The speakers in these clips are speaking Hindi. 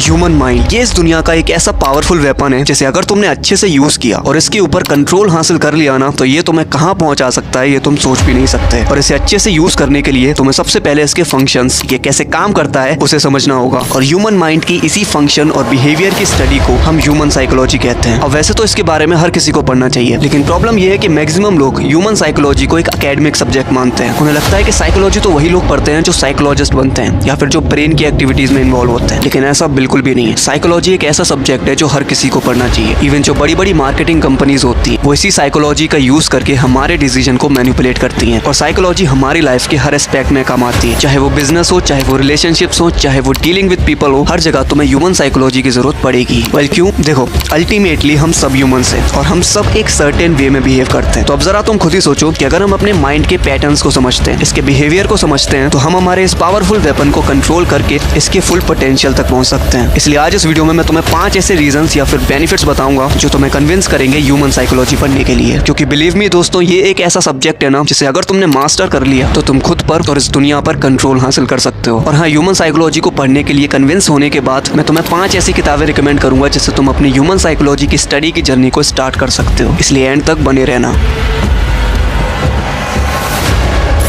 ह्यूमन माइंड, ये इस दुनिया का एक ऐसा पावरफुल वेपन है जिसे अगर तुमने अच्छे से यूज किया और इसके ऊपर कंट्रोल हासिल कर लिया ना, तो ये तुम्हें कहां पहुंचा सकता है ये तुम सोच भी नहीं सकते। और इसे अच्छे से यूज करने के लिए तुम्हें सबसे पहले इसके फंक्शंस, ये कैसे काम करता है, उसे समझना होगा। और ह्यूमन माइंड की इसी फंक्शन और बिहेवियर की स्टडी को हम ह्यूमन साइकोलॉजी कहते हैं। अब वैसे तो इसके बारे में हर किसी को पढ़ना चाहिए, लेकिन प्रॉब्लम ये है कि मैक्सिमम लोग ह्यूमन साइकोलॉजी को एक एकेडमिक सब्जेक्ट मानते हैं। उन्हें लगता है कि साइकोलॉजी तो वही लोग पढ़ते हैं जो साइकोलॉजिस्ट बनते हैं या फिर जो ब्रेन की एक्टिविटीज में इन्वॉल्व होते हैं, लेकिन ऐसा बिल्कुल भी नहीं है। साइकोलॉजी एक ऐसा सब्जेक्ट है जो हर किसी को पढ़ना चाहिए। इवन जो बड़ी बड़ी मार्केटिंग कंपनीज होती है वो इसी साइकोलॉजी का यूज करके हमारे डिसीजन को मैनिपुलेट करती हैं। और साइकोलॉजी हमारी लाइफ के हर एस्पेक्ट में काम आती है, चाहे वो बिजनेस हो, चाहे वो रिलेशनशिप्स हो, चाहे वो डीलिंग विद पीपल हो, हर जगह तुम्हें ह्यूमन साइकोलॉजी की जरूरत पड़ेगी। वेल क्यों? देखो, अल्टीमेटली हम सब ह्यूमंस हैं और हम सब एक सर्टेन वे में बिहेव करते हैं। तो अब जरा तुम खुद ही सोचो कि अगर हम अपने माइंड के पैटर्न्स को समझते हैं, इसके बिहेवियर को समझते हैं, तो हम हमारे इस पावरफुल वेपन को कंट्रोल करके इसके फुल पोटेंशियल तक पहुंच सकते हैं। इसलिए आज इस वीडियो में मैं तुम्हें 5 ऐसे रीजंस या फिर बेनिफिट्स बताऊंगा जो तुम्हें कन्विंस करेंगे ह्यूमन साइकोलॉजी पढ़ने के लिए। क्योंकि बिलीव मी दोस्तों, ये एक ऐसा सब्जेक्ट है ना जिसे अगर तुमने मास्टर कर लिया तो तुम खुद पर और इस दुनिया पर कंट्रोल हासिल कर सकते हो। और हाँ, ह्यूमन साइकोलॉजी को पढ़ने के लिए कन्विंस होने के बाद मैं तुम्हें 5 ऐसी किताबें रिकमेंड करूंगा जिससे तुम अपनी ह्यूमन साइकोलॉजी की स्टडी की जर्नी को स्टार्ट कर सकते हो। इसलिए एंड तक बने रहना।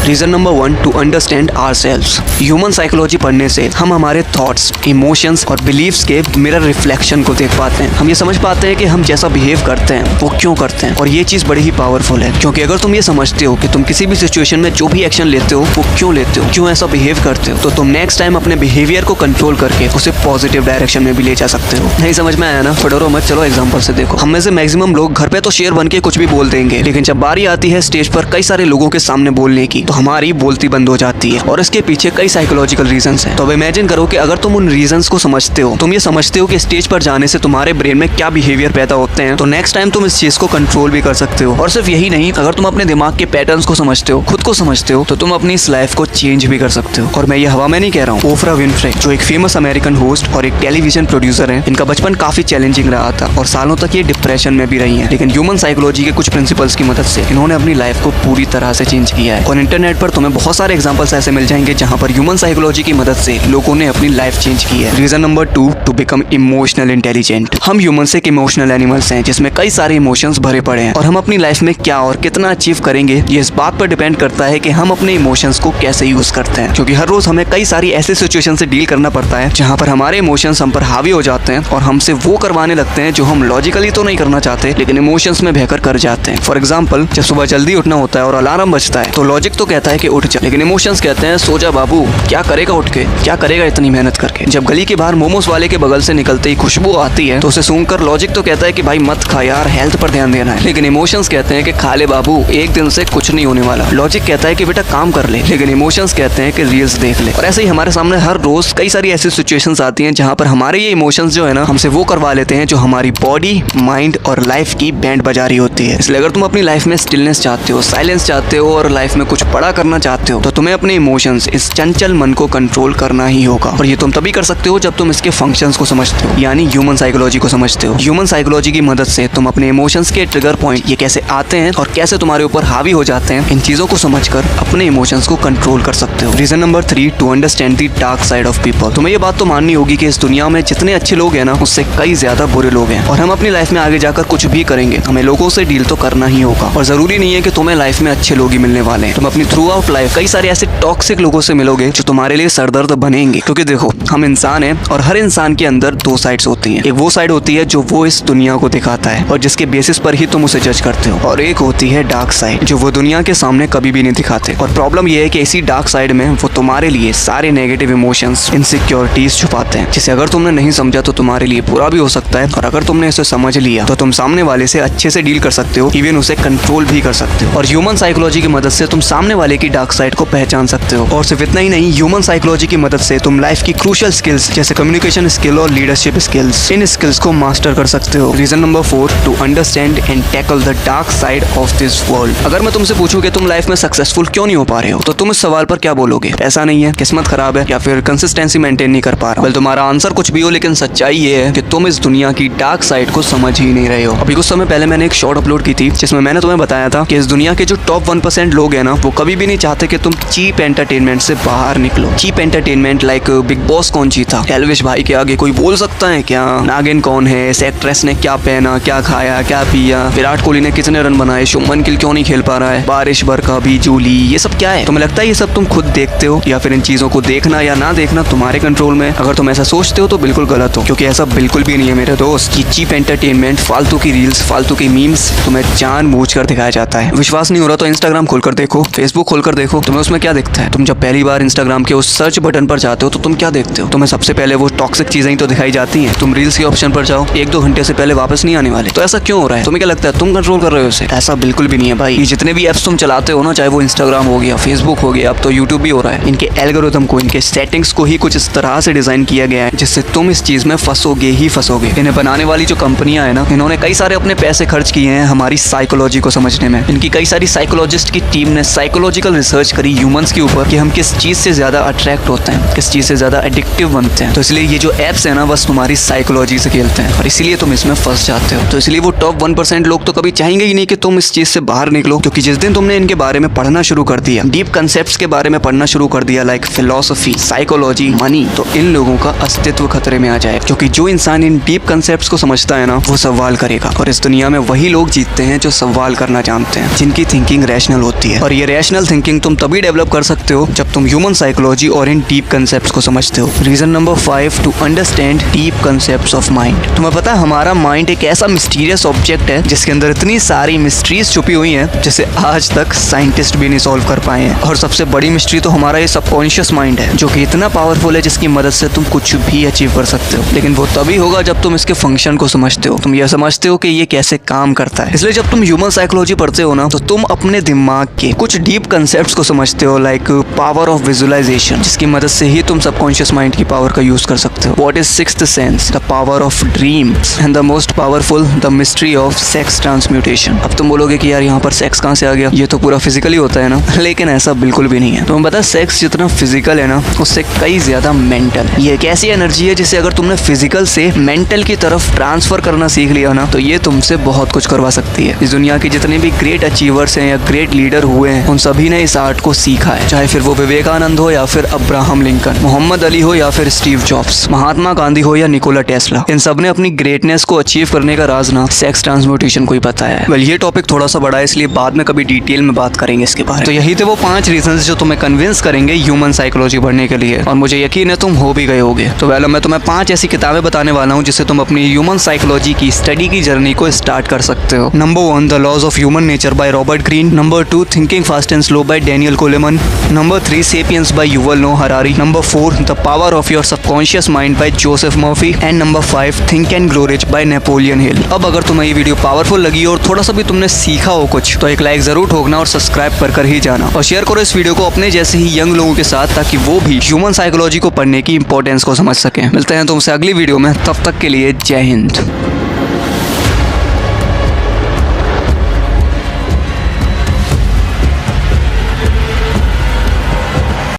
Reason number 1, to understand ourselves. Human psychology पढ़ने से हम हमारे थॉट्स, इमोशंस और बिलीव्स के मिरर रिफ्लेक्शन को देख पाते हैं। हम ये समझ पाते हैं कि हम जैसा बिहेव करते हैं वो क्यों करते हैं। और ये चीज बड़ी ही पावरफुल है, क्योंकि अगर तुम ये समझते हो कि तुम किसी भी सिचुएशन में जो भी एक्शन लेते हो वो क्यों लेते हो, क्यों ऐसा बिहेव करते हो, तो तुम नेक्स्ट टाइम अपने बिहेवियर को कंट्रोल करके उसे पॉजिटिव डायरेक्शन में भी ले जा सकते हो। नहीं समझ में आया ना? फटोरो मत, चलो एग्जाम्पल से देखो। हम में से मैक्सिमम लोग घर पे तो शेर बन के कुछ भी बोल देंगे, लेकिन जब बारी आती है स्टेज पर कई सारे लोगों के सामने बोलने की, तो हमारी बोलती बंद हो जाती है। और इसके पीछे कई साइकोलॉजिकल रीजंस हैं। तो अब इमेजिन करो कि अगर तुम उन रीजंस को समझते हो, तुम ये समझते हो कि स्टेज पर जाने से तुम्हारे ब्रेन में क्या बिहेवियर पैदा होते हैं, तो नेक्स्ट टाइम तुम इस चीज को कंट्रोल भी कर सकते हो। और सिर्फ यही नहीं, अगर तुम अपने दिमाग के पैटर्न्स को समझते हो, खुद को समझते हो, तो तुम अपनी इस लाइफ को चेंज भी कर सकते हो। और मैं ये हवा में नहीं कह रहा हूँ। ओफ्रा विनफ्रे, जो एक फेमस अमेरिकन होस्ट और एक टेलीविजन प्रोड्यूसर है, इनका बचपन काफी चैलेंजिंग रहा था और सालों तक ये डिप्रेशन में भी रही है। लेकिन ह्यूमन साइकोलॉजी के कुछ प्रिंसिपल्स की मदद से इन्होंने अपनी लाइफ को पूरी तरह से चेंज किया है। और इंटरनेट पर तुम्हें बहुत सारे एग्जाम्पल्स ऐसे मिल जाएंगे जहां पर ह्यूमन साइकोलॉजी की मदद से लोगों ने अपनी लाइफ चेंज की है। Reason number 2, to become emotional intelligent. हम ह्यूमंस एक इमोशनल एनिमल्स हैं जिसमें कई सारे इमोशंस भरे पड़े हैं। और हम अपनी लाइफ में क्या और कितना अचीव करेंगे ये इस बात पर डिपेंड करता है कि हम अपने इमोशंस को कैसे यूज करते हैं। क्योंकि हर रोज हमें कई सारी ऐसे सिचुएशन से डील करना पड़ता है जहां पर हमारे इमोशंस हम पर हावी हो जाते हैं और हमसे वो करवाने लगते हैं जो हम लॉजिकली तो नहीं करना चाहते, लेकिन इमोशंस में बहकर कर जाते हैं। फॉर एग्जाम्पल, जब सुबह जल्दी उठना होता है और अलार्म बजता है, तो लॉजिक तो कहता है कि उठ जा, लेकिन इमोशंस कहते हैं सो जा बाबू, क्या करेगा उठ के, क्या करेगा इतनी मेहनत करके। जब गली के बाहर मोमोज वाले के बगल से निकलते ही खुशबू आती है तो उसे सुनकर लॉजिक तो कहता है कि भाई मत खा यार, हेल्थ पर ध्यान देना है, लेकिन इमोशंस कहते हैं कि खा ले बाबू, एक दिन से कुछ नहीं होने वाला। लॉजिक कहता है कि बेटा काम कर ले, लेकिन इमोशंस कहते हैं कि रील्स देख ले। और ऐसे ही हमारे सामने हर रोज कई सारी ऐसी सिचुएशंस आती हैं जहां पर हमारे ये इमोशंस जो है ना, हमसे वो करवा लेते हैं जो हमारी बॉडी, माइंड और लाइफ की बैंड बजा रही होती है। इसलिए अगर तुम अपनी लाइफ में स्टिलनेस चाहते हो, साइलेंस चाहते हो और लाइफ में कुछ बड़ा करना चाहते हो, तो तुम्हें अपने इमोशंस, इस चंचल मन को कंट्रोल करना ही होगा। और ये तुम तभी कर सकते हो जब तुम इसके फंक्शंस को समझते हो, यानी ह्यूमन साइकोलॉजी को समझते हो। ह्यूमन साइकोलॉजी की मदद से तुम अपने इमोशंस के ट्रिगर पॉइंट, ये कैसे आते हैं और कैसे तुम्हारे ऊपर हावी हो जाते हैं, इन चीजों को समझकर अपने इमोशंस को कंट्रोल कर सकते हो। Reason number 3, to understand the dark side of people. तुम्हें ये बात तो माननी होगी कि इस दुनिया में जितने अच्छे लोग हैं ना, उससे कई ज्यादा बुरे लोग हैं। और हम अपनी लाइफ में आगे जाकर कुछ भी करेंगे, हमें लोगों से डील तो करना ही होगा। और जरूरी नहीं है कि तुम्हें लाइफ में अच्छे लोग ही मिलने वाले हैं। तुम अपनी थ्रू आउट लाइफ कई सारे ऐसे टॉक्सिक लोगों से मिलोगे जो तुम्हारे लिए सरदर्द बनेंगे। क्योंकि देखो, हम इंसान हैं और हर इंसान के अंदर 2 साइड्स होती हैं। एक वो साइड होती है जो वो इस दुनिया को दिखाता है और जिसके बेसिस पर ही तुम उसे जज करते हो, और एक होती है डार्क साइड जो वो दुनिया के सामने कभी भी नहीं दिखाते। और प्रॉब्लम ये है कि इसी डार्क साइड में वो तुम्हारे लिए सारे नेगेटिव इमोशंस, इनसिक्योरिटीज छुपाते हैं, जिसे अगर तुमने नहीं समझा तो तुम्हारे लिए बुरा भी हो सकता है, और अगर तुमने इसे समझ लिया तो तुम सामने वाले से अच्छे से डील कर सकते हो, इवन उसे कंट्रोल भी कर सकते हो। और ह्यूमन साइकोलॉजी की मदद से तुम सामने वाले की डार्क साइड को पहचान सकते हो। और सिर्फ इतना ही नहीं, ह्यूमन साइकोलॉजी की मदद से तुम लाइफ की क्रूशियल स्किल्स जैसे कम्युनिकेशन स्किल और लीडरशिप स्किल्स, इन स्किल्स को मास्टर कर सकते हो। Reason number 4, to understand and tackle the dark side of this world. अगर मैं तुमसे पूछूं कि तुम लाइफ में सक्सेसफुल क्यों नहीं हो पा रहे हो, तो तुम इस सवाल पर क्या बोलोगे? पैसा नहीं है, किस्मत खराब है, या फिर कंसिस्टेंसी मेंटेन नहीं कर पा रहा? तुम्हारा आंसर कुछ भी हो, लेकिन सच्चाई ये है कि तुम इस दुनिया की डार्क साइड को समझ ही नहीं रहे हो। अभी कुछ समय पहले मैंने एक शॉर्ट अपलोड की थी जिसमें मैंने तुम्हें बताया था कि इस दुनिया के जो टॉप 1% लोग हैं ना, वो कभी कभी भी नहीं चाहते कि तुम चीप एंटरटेनमेंट से बाहर निकलो। Cheap entertainment like Bigg Boss कौन जीता, एल्विश भाई के आगे कोई बोल सकता है क्या, नागिन कौन है, इस एक्ट्रेस ने क्या पहना, क्या खाया, क्या पिया, विराट कोहली ने कितने रन बनाए, शुभमन गिल क्यों नहीं खेल पा रहा है, बारिश बरखा भी जूली, ये सब क्या है? तुम्हें लगता है ये सब तुम खुद देखते हो, या फिर इन चीजों को देखना या ना देखना तुम्हारे कंट्रोल में? अगर तुम ऐसा सोचते हो तो बिल्कुल गलत हो, क्योंकि ऐसा बिल्कुल भी नहीं है मेरे दोस्त। ये चीप एंटरटेनमेंट, फालतू की रील्स, फालतू की मीम्स तुम्हें जानबूझकर दिखाया जाता है। विश्वास नहीं हो रहा तो इंस्टाग्राम खोलकर देखो, फेसबुक खोलकर देखो, तुम्हें उसमें क्या दिखता है? तुम जब पहली बार इंस्टाग्राम के उस सर्च बटन पर जाते हो तो तुम क्या देखते हो? तुम्हें सबसे पहले वो टॉक्सिक चीजें ही तो दिखाई जाती हैं। तुम रील्स के ऑप्शन पर जाओ, 1-2 घंटे से पहले वापस नहीं आने वाले। तो ऐसा क्यों हो रहा है? तुम्हें क्या लगता है तुम कंट्रोल कर रहे हो इसे? ऐसा बिल्कुल भी नहीं है भाई। ये जितने भी एप्स तुम चलाते हो ना, चाहे वो इंस्टाग्राम हो गया, फेसबुक हो गया, अब तो यूट्यूब भी हो रहा है, इनके एल्गोरिथम को, इनके सेटिंग्स को ही कुछ इस तरह से डिजाइन किया गया है जिससे तुम इस चीज में फंसोगे ही फंसोगे। इन्हें बनाने वाली जो कंपनियां है ना, इन्होंने कई सारे अपने पैसे खर्च किए हैं हमारी साइकोलॉजी को समझने में। इनकी कई सारी साइकोलॉजिस्ट की टीम ने साइकोलॉजिकल रिसर्च करी ह्यूमंस के ऊपर कि हम किस चीज से ज्यादा अट्रैक्ट होते हैं, किस चीज से ज्यादा एडिक्टिव बनते हैं। तो इसलिए ये जो एप्स है ना, बस तुम्हारी साइकोलॉजी से खेलते हैं और इसीलिए तुम इसमें फंस जाते हो। तो इसलिए वो टॉप 1% लोग तो कभी चाहेंगे ही नहीं कि तुम इस चीज से बाहर निकलो, क्योंकि जिस दिन तुमने इनके बारे में पढ़ना शुरू कर दिया, डीप कंसेप्ट्स के बारे में पढ़ना शुरू कर दिया, लाइक फिलोसफी, साइकोलॉजी, मनी, तो इन लोगों का अस्तित्व खतरे में आ जाए। क्योंकि जो इंसान इन डीप कंसेप्ट्स को समझता है ना, वो सवाल करेगा, और इस दुनिया में वही लोग जीतते हैं जो सवाल करना जानते हैं, जिनकी थिंकिंग रैशनल होती है। और ये रैशनल थिंकिंग तुम तभी डेवलप कर सकते हो जब तुम ह्यूमन साइकोलॉजी और इन डीप कंसेप्ट्स को समझते हो। Reason number 5 to understand deep concepts of mind. तुम्हें पता है हमारा माइंड एक ऐसा मिस्टीरियस ऑब्जेक्ट है जिसके अंदर इतनी सारी मिस्ट्रीज छुपी हुई हैं जिसे आज तक साइंटिस्ट भी नहीं सॉल्व कर पाए हैं। और सबसे बड़ी मिस्ट्री तो हमारा ये सबकॉन्शियस माइंड है, जो कि इतना पावरफुल है जिसकी मदद से तुम कुछ भी अचीव कर सकते हो। लेकिन वो तभी होगा जब तुम इसके फंक्शन को समझते हो, तुम ये समझते हो कि ये कैसे काम करता है। इसलिए जब तुम ह्यूमन साइकोलॉजी पढ़ते हो ना, तो तुम अपने दिमाग के कुछ डीप कंसेप्ट्स को समझते हो, लाइक पावर ऑफ विजुअलाइजेशन, जिसकी मदद से ही तुम सबकॉन्शियस माइंड की पावर का यूज कर सकते हो। What is sixth sense, the power of dreams, and the most powerful, the mystery of sex transmutation. अब तुम बोलोगे कि यार यहाँ पर सेक्स कहाँ से आ गया, ये तो पूरा फिजिकली होता है ना, लेकिन ऐसा बिल्कुल भी नहीं है। तुम्हें पता है सेक्स जितना फिजिकल है ना, उससे कई ज्यादा मेंटल। ये एक ऐसी एनर्जी है जिसे अगर तुमने फिजिकल से मेंटल की तरफ ट्रांसफर करना सीख लिया ना, तो ये तुमसे बहुत कुछ करवा सकती है। इस दुनिया के जितने भी ग्रेट अचीवर्स हैं या ग्रेट लीडर हुए हैं, उन सभी ने इस आर्ट को सीखा है। चाहे फिर वो विवेकानंद हो या फिर अब्राहम लिंकन, मोहम्मद अली हो या फिर स्टीव जॉब्स, महात्मा गांधी हो या निकोला टेस्ला, इन सब ने अपनी ग्रेटनेस को अचीव करने का राज ना सेक्स ट्रांसम्यूटेशन को ही बताया है। वेल, ये टॉपिक थोड़ा सा बड़ा है, इसलिए बाद में कभी डिटेल में बात करेंगे इसके बारे में। तो यही थे वो 5 रीजंस जो तुम्हें कन्विंस करेंगे ह्यूमन साइकोलॉजी पढ़ने के लिए, और मुझे यकीन है तुम हो भी गए होगे। तो वेल, मैं तुम्हें 5 ऐसी किताबें बताने वाला हूँ जिससे तुम अपनी ह्यूमन साइकोलॉजी की स्टडी की जर्नी को स्टार्ट कर सकते हो। Number 1, the laws of human nature by Robert Greene. Number 2, thinking fast and slow by Daniel Coleman. Number 3, Sapiens by Yuval Noah Harari. Number 4, the power of your subconscious mind by Joseph Murphy. And number 5, think and grow rich by Napoleon Hill. अब अगर तुम्हें ये वीडियो पावरफुल लगी और थोड़ा सा भी तुमने सीखा हो कुछ, तो एक लाइक जरूर ठोकना और सब्सक्राइब कर ही जाना, और शेयर करो इस वीडियो को अपने जैसे ही यंग लोगों के साथ, ताकि वो भी ह्यूमन साइकोलॉजी को पढ़ने की इंपॉर्टेंस को समझ सकें। मिलते हैं तुमसे अगली वीडियो में, तब तक के लिए जय हिंद।